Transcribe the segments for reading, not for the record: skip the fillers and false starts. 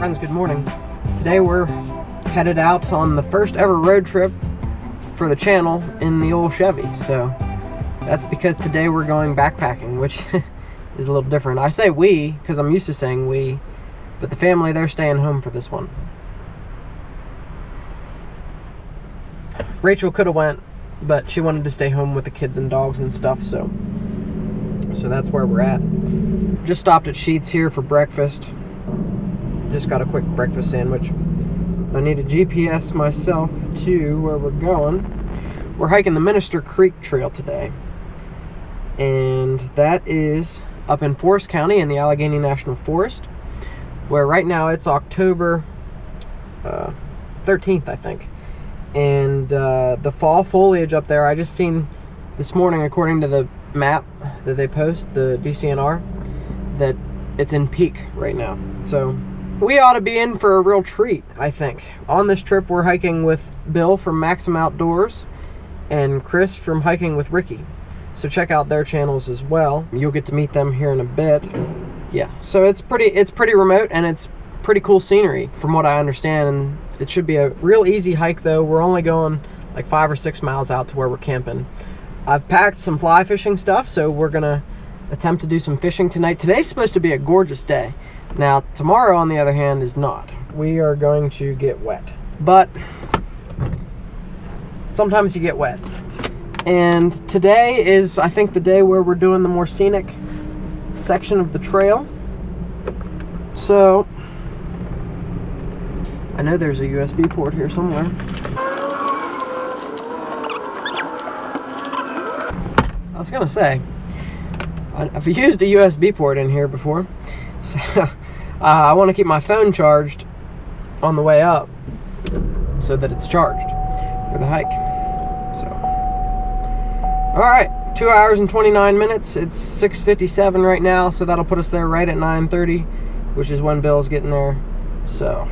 Friends, good morning. Today we're headed out on the first ever road trip for the channel in the old Chevy. So that's because today we're going backpacking, which is a little different. I say we because I'm used to saying we, but the family, they're staying home for this one. Rachel could have went, but she wanted to stay home with the kids and dogs and stuff, so that's where we're at. Just stopped at Sheetz here for breakfast. Just got a quick breakfast sandwich. I need a GPS myself to where we're going. We're hiking the Minister Creek Trail today, and that is up in Forest County in the Allegheny National Forest, where right now it's October 13th, I think. And the fall foliage up there, I just seen this morning, according to the map that they post, the DCNR, that it's in peak right now. So we ought to be in for a real treat, I think. On this trip, we're hiking with Bill from Maxim Outdoors and Chris from Hiking with Ricky. So check out their channels as well. You'll get to meet them here in a bit. Yeah, so it's pretty remote, and it's pretty cool scenery from what I understand. And it should be a real easy hike, though. We're only going like 5 or 6 miles out to where we're camping. I've packed some fly fishing stuff, so we're gonna attempt to do some fishing tonight. Today's supposed to be a gorgeous day. Now, tomorrow, on the other hand, is not. We are going to get wet. But sometimes you get wet. And today is, I think, the day where we're doing the more scenic section of the trail. So, I know there's a USB port here somewhere. I was gonna say, I've used a USB port in here before. So, I want to keep my phone charged on the way up so that it's charged for the hike. So, all right, 2 hours and 29 minutes. It's 6:57 right now, so that'll put us there right at 9:30, which is when Bill's getting there. So.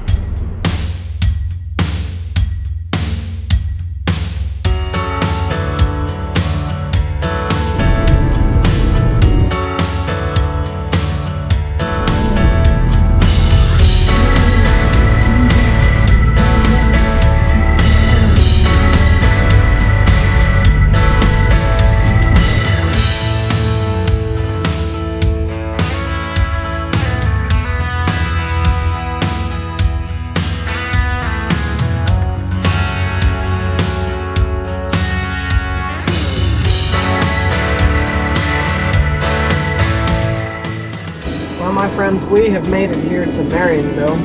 Well, my friends, we have made it here to Marionville,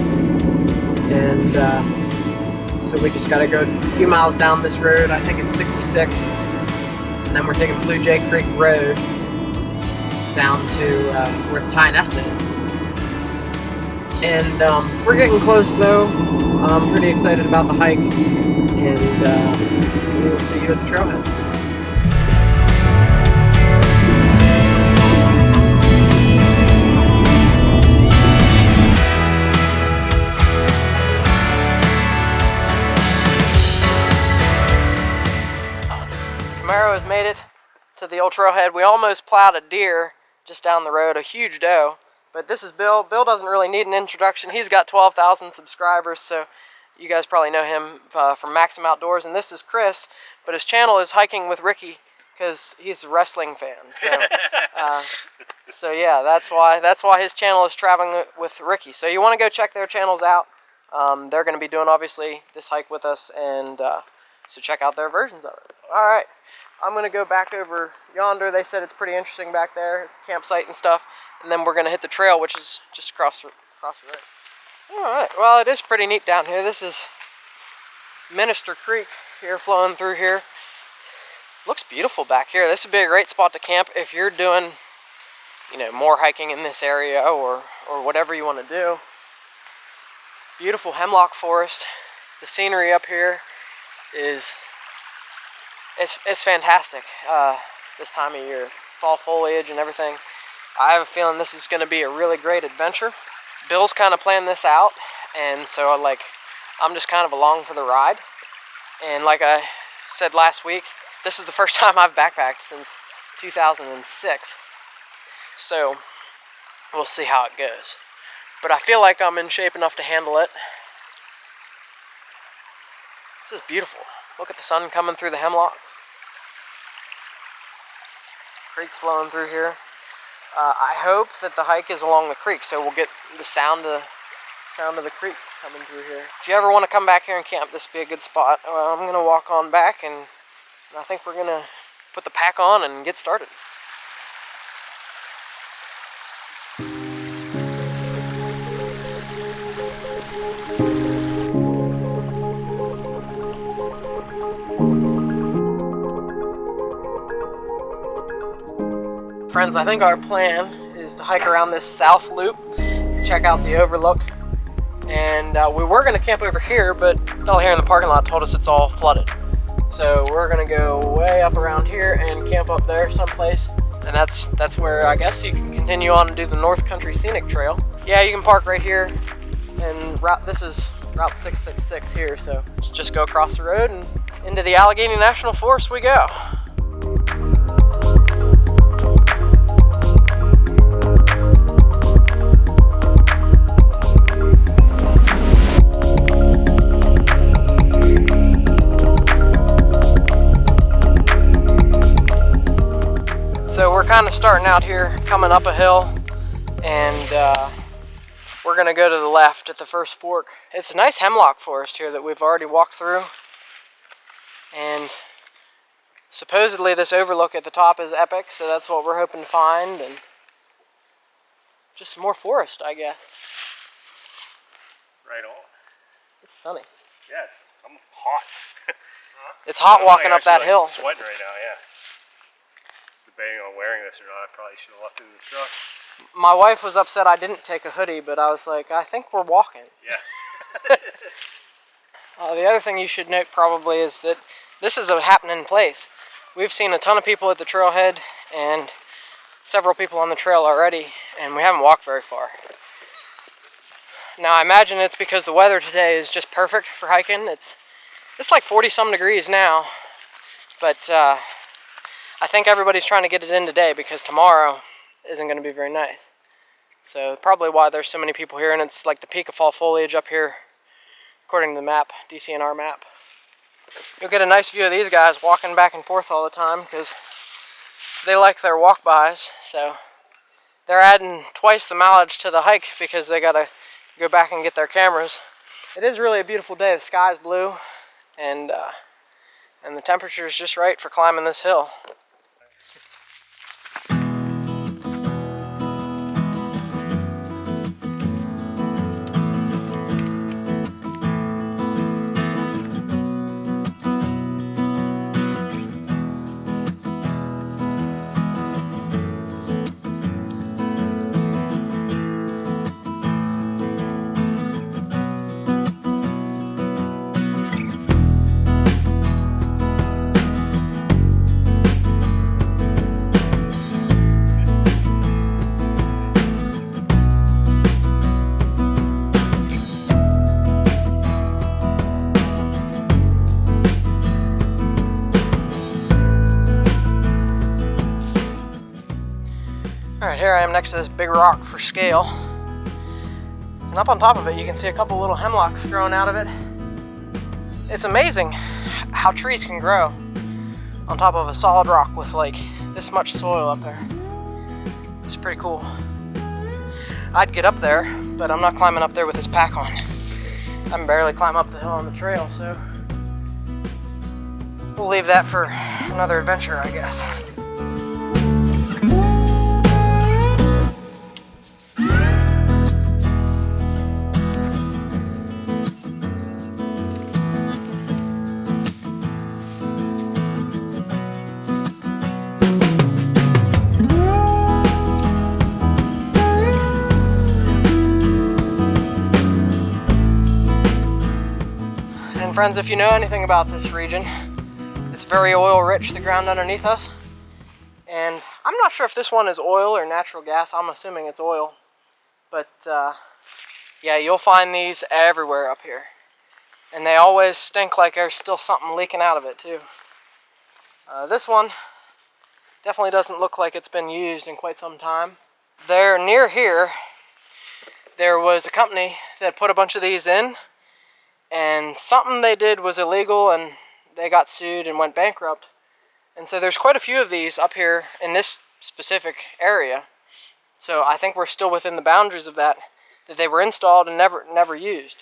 and so we just got to go a few miles down this road. I think it's 66, and then we're taking Blue Jay Creek Road down to where the Thai Nest is. And we're getting close, though. I'm pretty excited about the hike, and we will see you at the trailhead. Camaro has made it to the old trailhead. We almost plowed a deer just down the road, a huge doe. But this is Bill. Bill doesn't really need an introduction. He's got 12,000 subscribers, so you guys probably know him from Maxim Outdoors. And this is Chris, but his channel is Hiking with Ricky because he's a wrestling fan. So, so yeah, that's why his channel is Traveling with Ricky. So you want to go check their channels out. They're going to be doing, obviously, this hike with us, and so check out their versions of it. All right. I'm going to go back over yonder. They said it's pretty interesting back there, campsite and stuff. And then we're going to hit the trail, which is just across the road. All right. Well, it is pretty neat down here. This is Minister Creek here, flowing through here. Looks beautiful back here. This would be a great spot to camp if you're doing, you know, more hiking in this area or whatever you want to do. Beautiful hemlock forest. The scenery up here is it's fantastic this time of year. Fall foliage and everything. I have a feeling this is going to be a really great adventure. Bill's kind of planned this out, and so I'm just kind of along for the ride. And like I said last week, this is the first time I've backpacked since 2006. So we'll see how it goes. But I feel like I'm in shape enough to handle it. This is beautiful. Look at the sun coming through the hemlocks. Creek flowing through here. I hope that the hike is along the creek, so we'll get the sound of the creek coming through here. If you ever want to come back here and camp, this would be a good spot. I'm going to walk on back, and I think we're going to put the pack on and get started. Friends, I think our plan is to hike around this south loop, check out the overlook, and we were going to camp over here, but the fellow here in the parking lot told us it's all flooded. So we're going to go way up around here and camp up there someplace, and that's where I guess you can continue on and do the North Country Scenic Trail. Yeah, you can park right here, and this is Route 666 here, so just go across the road and into the Allegheny National Forest we go. So we're kind of starting out here, coming up a hill, and we're going to go to the left at the first fork. It's a nice hemlock forest here that we've already walked through, and supposedly this overlook at the top is epic, so that's what we're hoping to find, and just some more forest, I guess. Right on. It's sunny. Yeah, I'm hot. It's hot walking up that hill. I'm sweating right now, yeah. Debating on wearing this or not. I probably should have left it in the truck. My wife was upset I didn't take a hoodie, but I was like, I think we're walking. Yeah. The other thing you should note probably is that this is a happening place. We've seen a ton of people at the trailhead and several people on the trail already, and we haven't walked very far. Now I imagine it's because the weather today is just perfect for hiking. It's like 40-some degrees now, but I think everybody's trying to get it in today because tomorrow isn't going to be very nice. So probably why there's so many people here, and it's like the peak of fall foliage up here, according to the map, DCNR map. You'll get a nice view of these guys walking back and forth all the time because they like their walk-bys. So they're adding twice the mileage to the hike because they got to go back and get their cameras. It is really a beautiful day. The sky's blue, and the temperature is just right for climbing this hill. Alright, here I am next to this big rock for scale. And up on top of it, you can see a couple little hemlocks growing out of it. It's amazing how trees can grow on top of a solid rock with like this much soil up there. It's pretty cool. I'd get up there, but I'm not climbing up there with this pack on. I can barely climb up the hill on the trail, so we'll leave that for another adventure, I guess. friends, if you know anything about this region, it's very oil rich, the ground underneath us. And I'm not sure if this one is oil or natural gas. I'm assuming it's oil. But yeah, you'll find these everywhere up here. And they always stink like there's still something leaking out of it too. This one definitely doesn't look like it's been used in quite some time. There, near here, there was a company that put a bunch of these in, and something they did was illegal and they got sued and went bankrupt. And so there's quite a few of these up here in this specific area. So I think we're still within the boundaries of that they were installed and never used.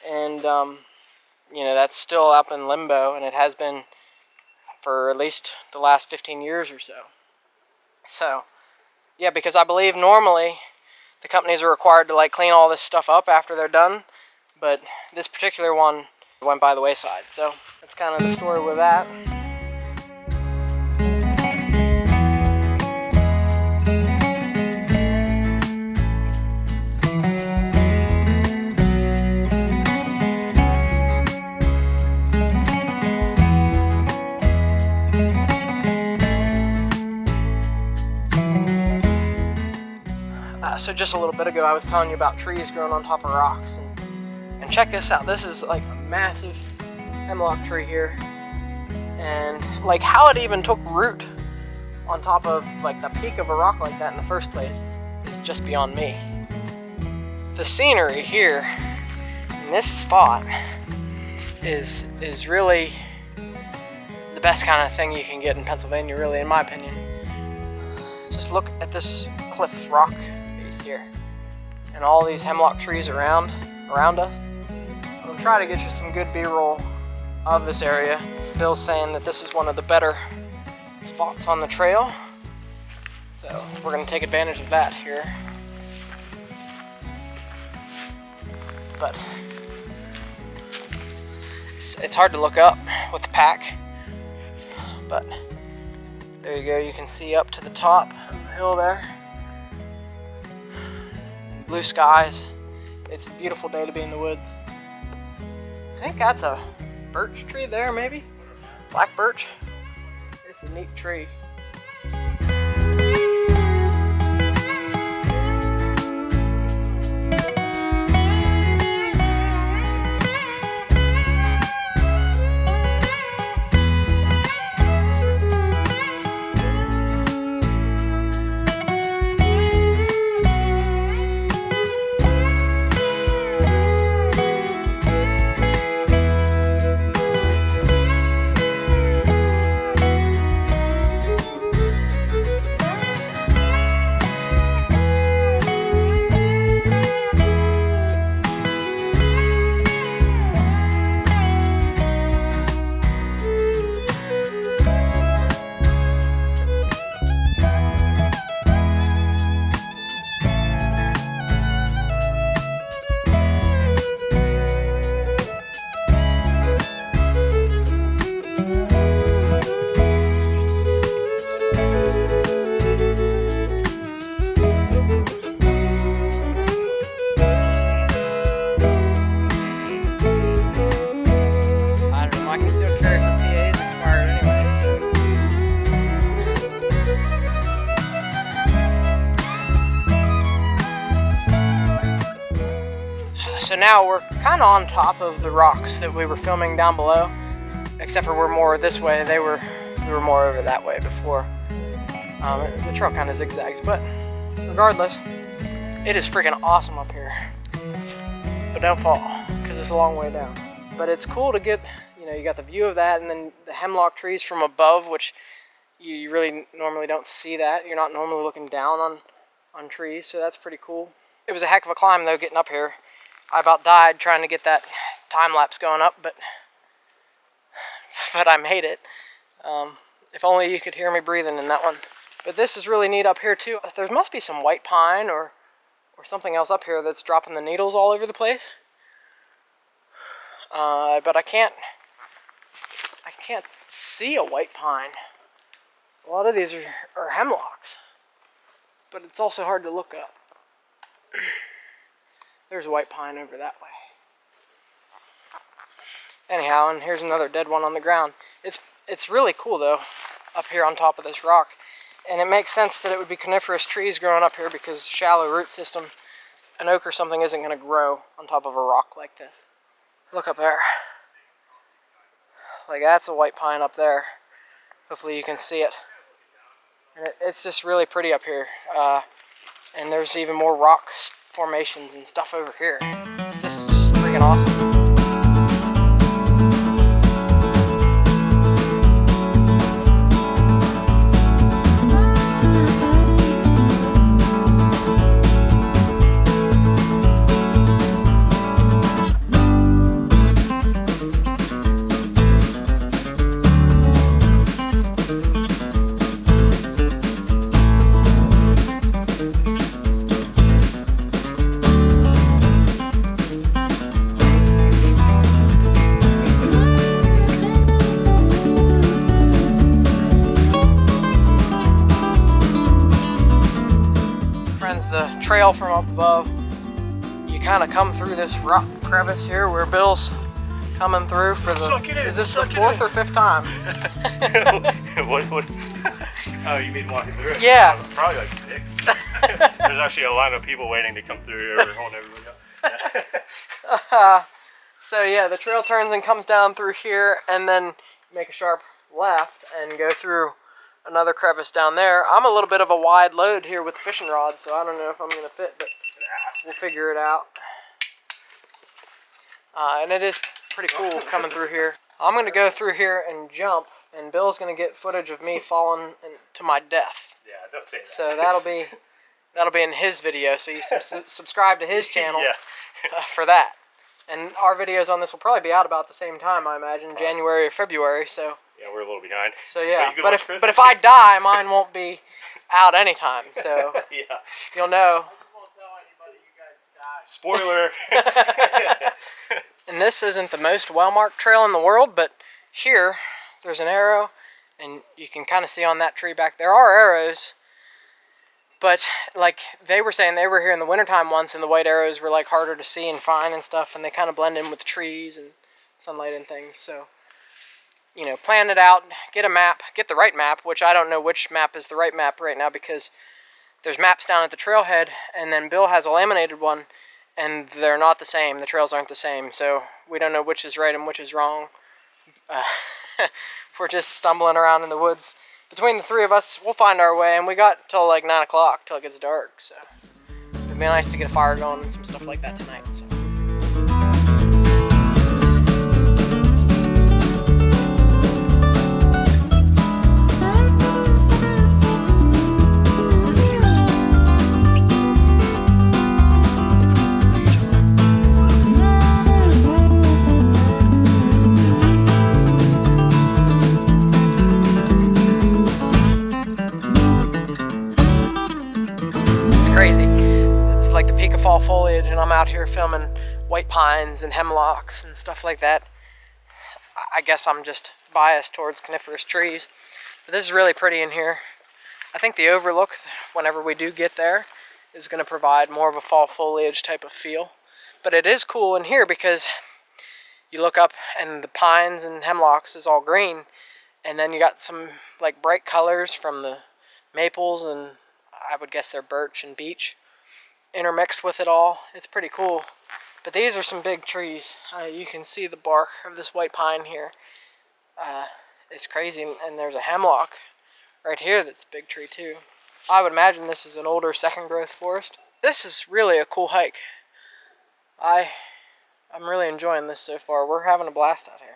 And you know, that's still up in limbo, and it has been for at least the last 15 years or so. So yeah, because I believe normally the companies are required to like clean all this stuff up after they're done, but this particular one went by the wayside. So that's kind of the story with that. So just a little bit ago I was telling you about trees growing on top of rocks, and check this out. This is like a massive hemlock tree here, and like how it even took root on top of like the peak of a rock like that in the first place is just beyond me. The scenery here in this spot is really the best kind of thing you can get in Pennsylvania, really, in my opinion. Just look at this cliff rock here and all these hemlock trees around us. I'll try to get you some good B-roll of this area. Bill's saying that this is one of the better spots on the trail, so we're going to take advantage of that here. But it's hard to look up with the pack, but there you go. You can see up to the top of the hill there. Blue skies. It's a beautiful day to be in the woods. I think that's a birch tree there, maybe? Black birch. It's a neat tree. So now we're kind of on top of the rocks that we were filming down below, except for we're more this way. We were more over that way before. The trail kind of zigzags, but regardless, it is freaking awesome up here. But don't fall, because it's a long way down. But it's cool to get, you know, you got the view of that, and then the hemlock trees from above, which you really normally don't see that. You're not normally looking down on trees, so that's pretty cool. It was a heck of a climb though, getting up here. I about died trying to get that time lapse going up, but I made it. If only you could hear me breathing in that one. But this is really neat up here too. There must be some white pine or something else up here that's dropping the needles all over the place. But I can't see a white pine. A lot of these are hemlocks, but it's also hard to look up. There's white pine over that way. Anyhow, and here's another dead one on the ground. It's really cool though, up here on top of this rock. And it makes sense that it would be coniferous trees growing up here because shallow root system, an oak or something isn't going to grow on top of a rock like this. Look up there. Like that's a white pine up there. Hopefully you can see it. And it's just really pretty up here. And there's even more rock formations and stuff over here. This is just freaking awesome. The trail from up above, you kind of come through this rock crevice here where Bill's coming through for the, is this the 4th or 5th time? what? Oh, you mean walking through it? Yeah. Probably like 6. There's actually a line of people waiting to come through here. We're holding everybody up. So yeah, the trail turns and comes down through here, and then make a sharp left and go through another crevice down there. I'm a little bit of a wide load here with the fishing rod, so I don't know if I'm going to fit, but we'll figure it out. And it is pretty cool coming through here. I'm going to go through here and jump, and Bill's going to get footage of me falling to my death. Yeah, don't say that. So that'll be in his video, so you subscribe to his channel for that. And our videos on this will probably be out about the same time, I imagine, January or February, so... Yeah, we're a little behind. So yeah, but if I die, mine won't be out anytime. So yeah, you'll know. Won't tell anybody you guys died. Spoiler. And this isn't the most well-marked trail in the world, but here there's an arrow, and you can kind of see on that tree back there are arrows. But like they were saying, they were here in the wintertime once, and the white arrows were like harder to see and find and stuff, and they kind of blend in with the trees and sunlight and things. So, you know, plan it out, get a map, get the right map, which I don't know which map is the right map right now because there's maps down at the trailhead, and then Bill has a laminated one, and they're not the same. The trails aren't the same, so we don't know which is right and which is wrong. We're just stumbling around in the woods. Between the three of us, we'll find our way, and we got till like 9 o'clock till it gets dark, so it'd be nice to get a fire going and some stuff like that tonight. So. Crazy. It's like the peak of fall foliage, and I'm out here filming white pines and hemlocks and stuff like that. I guess I'm just biased towards coniferous trees, but this is really pretty in here. I think the overlook, whenever we do get there, is going to provide more of a fall foliage type of feel. But it is cool in here because you look up and the pines and hemlocks is all green, and then you got some like bright colors from the maples, and I would guess they're birch and beech intermixed with it all. It's pretty cool. But these are some big trees. You can see the bark of this white pine here. It's crazy. And there's a hemlock right here that's a big tree too. I would imagine this is an older second growth forest. This is really a cool hike. I'm really enjoying this so far. We're having a blast out here.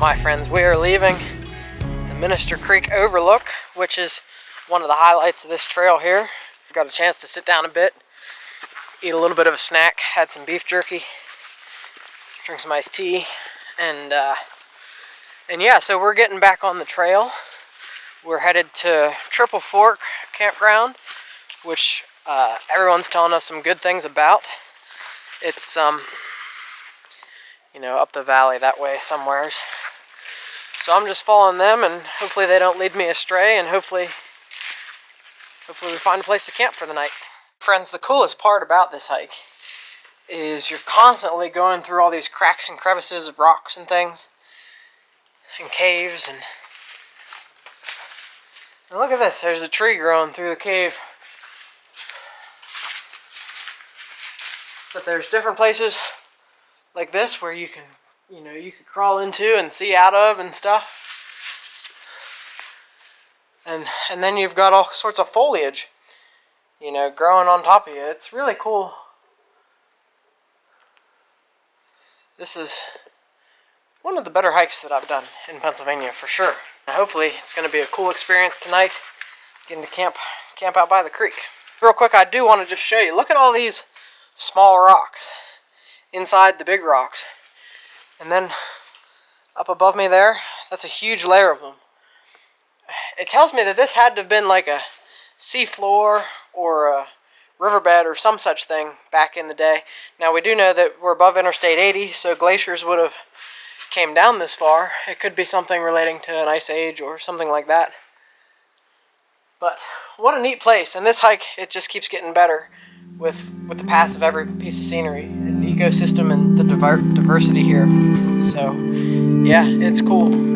my friends, we are leaving the Minister Creek Overlook, which is one of the highlights of this trail here. Got a chance to sit down a bit, eat a little bit of a snack, had some beef jerky, drink some iced tea, and yeah, so we're getting back on the trail. We're headed to Triple Fork Campground, which everyone's telling us some good things about. It's you know, up the valley that way somewheres. So I'm just following them, and hopefully they don't lead me astray, and hopefully we find a place to camp for the night. Friends, the coolest part about this hike is you're constantly going through all these cracks and crevices of rocks and things, and caves, and look at this, there's a tree growing through the cave. But there's different places like this where you can, you know, you could crawl into and see out of and stuff. And then you've got all sorts of foliage, you know, growing on top of you. It's really cool. This is one of the better hikes that I've done in Pennsylvania for sure. And hopefully it's going to be a cool experience tonight, getting to camp out by the creek. Real quick, I do want to just show you, look at all these small rocks inside the big rocks, and then up above me there, that's a huge layer of them. It tells me that this had to have been like a seafloor or a riverbed or some such thing back in the day. Now we do know that we're above Interstate 80, so glaciers would have came down this far. It could be something relating to an ice age or something like that. But what a neat place, and this hike, it just keeps getting better with the pass of every piece of scenery and the ecosystem and the diversity here. So yeah, it's cool.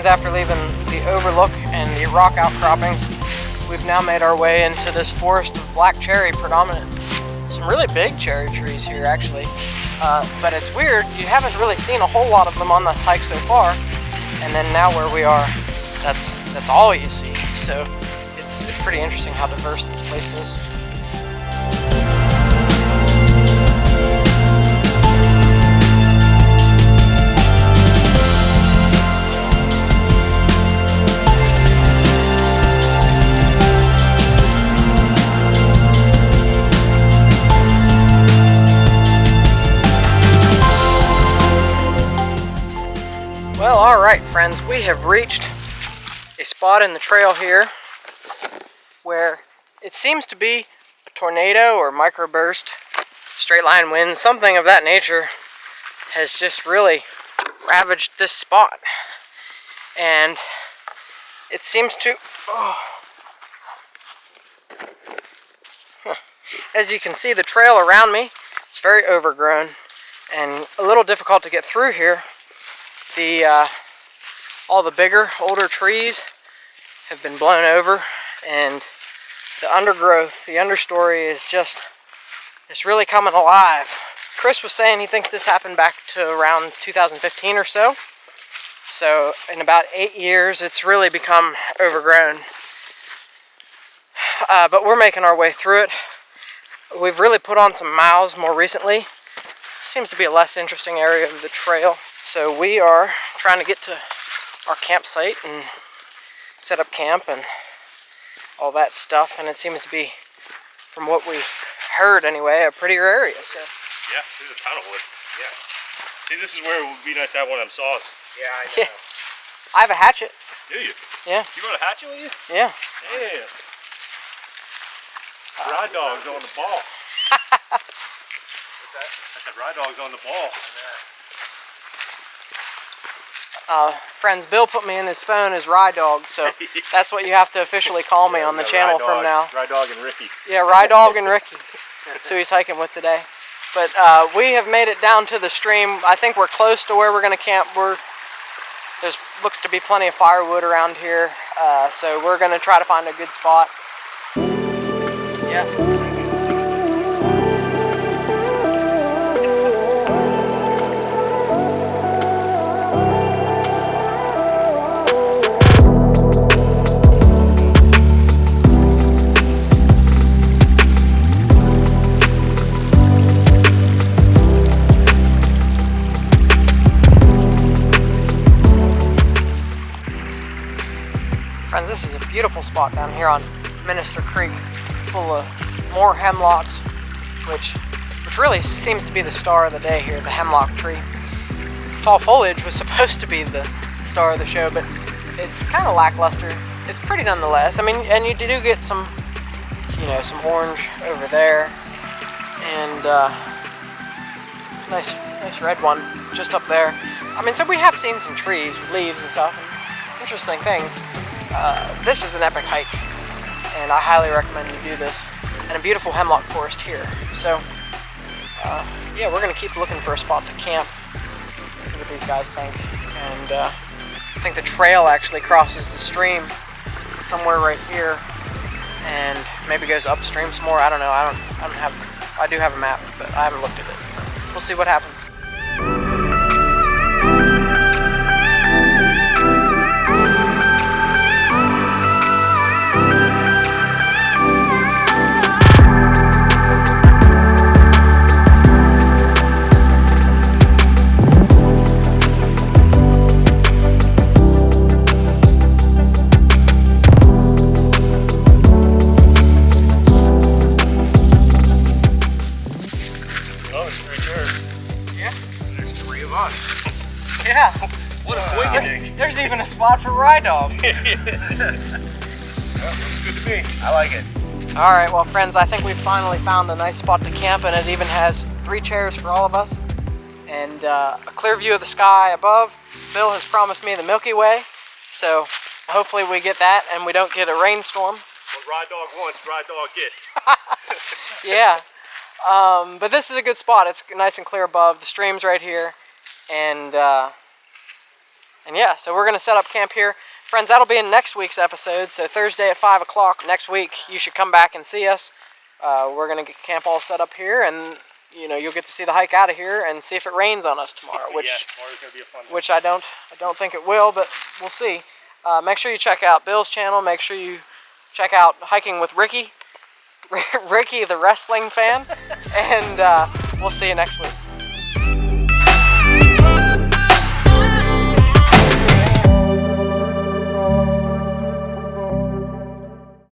After leaving the overlook and the rock outcroppings, we've now made our way into this forest of black cherry predominant. Some really big cherry trees here actually, but it's weird, you haven't really seen a whole lot of them on this hike so far, and then now where we are, that's all you see. So it's pretty interesting how diverse this place is. Well, alright friends, we have reached a spot in the trail here where it seems to be a tornado or microburst, straight line wind, something of that nature has just really ravaged this spot. And it seems to... As you can see, the trail around me, it's very overgrown and a little difficult to get through here. All the bigger, older trees have been blown over, and the undergrowth, the understory is just, it's really coming alive. Chris was saying he thinks this happened back to around 2015 or so. So in about 8 years, it's really become overgrown. But we're making our way through it. We've really put on some miles more recently. Seems to be a less interesting area of the trail. So we are trying to get to our campsite and set up camp and all that stuff, and it seems to be, from what we've heard anyway, a prettier area. So yeah, there's a ton of wood. Yeah. See, this is where it would be nice to have one of them saws. Yeah, I know. Yeah. I have a hatchet. Do you? Yeah. You brought a hatchet with you? Yeah. Yeah. Ride dogs on the ball. What's that? I said ride dogs on the ball. Friends, Bill put me in his phone as Rye Dog, so that's what you have to officially call me on the channel from now. Rye Dog and Ricky. Yeah, Rye Dog and Ricky. That's who he's hiking with today. But we have made it down to the stream. I think we're close to where we're going to camp. We're There's looks to be plenty of firewood around here, so we're gonna try to find a good spot. Yeah. Friends, this is a beautiful spot down here on Minister Creek, full of more hemlocks, which really seems to be the star of the day here, the hemlock tree. Fall foliage was supposed to be the star of the show, but it's kind of lackluster. It's pretty nonetheless. I mean, and you do get some, you know, some orange over there, and nice red one just up there. I mean, so we have seen some trees with leaves and stuff, and interesting things. This is an epic hike, and I highly recommend you do this, and a beautiful hemlock forest here. So, yeah, we're going to keep looking for a spot to camp, see what these guys think, and I think the trail actually crosses the stream somewhere right here, and maybe goes upstream some more. I don't know. I do have a map, but I haven't looked at it, so we'll see what happens. Yeah. What a awakening. There's even a spot for Rye Dog. Well, looks good to me. I like it. All right, well, friends, I think we finally found a nice spot to camp, and it even has 3 chairs for all of us, and a clear view of the sky above. Bill has promised me the Milky Way, so hopefully we get that and we don't get a rainstorm. What Rye Dog wants, Rye Dog gets. Yeah, but this is a good spot. It's nice and clear above. The stream's right here, and yeah, so we're gonna set up camp here. Friends, that'll be in next week's episode, so Thursday at 5 o'clock next week, you should come back and see us. We're gonna get camp all set up here, and you know, you'll get to see the hike out of here and see if it rains on us tomorrow, which Yeah, tomorrow's gonna be a fun day. which I don't think it will, but we'll see. Make sure you check out Bill's channel. Make sure you check out Hiking with Ricky, Ricky the wrestling fan, and we'll see you next week.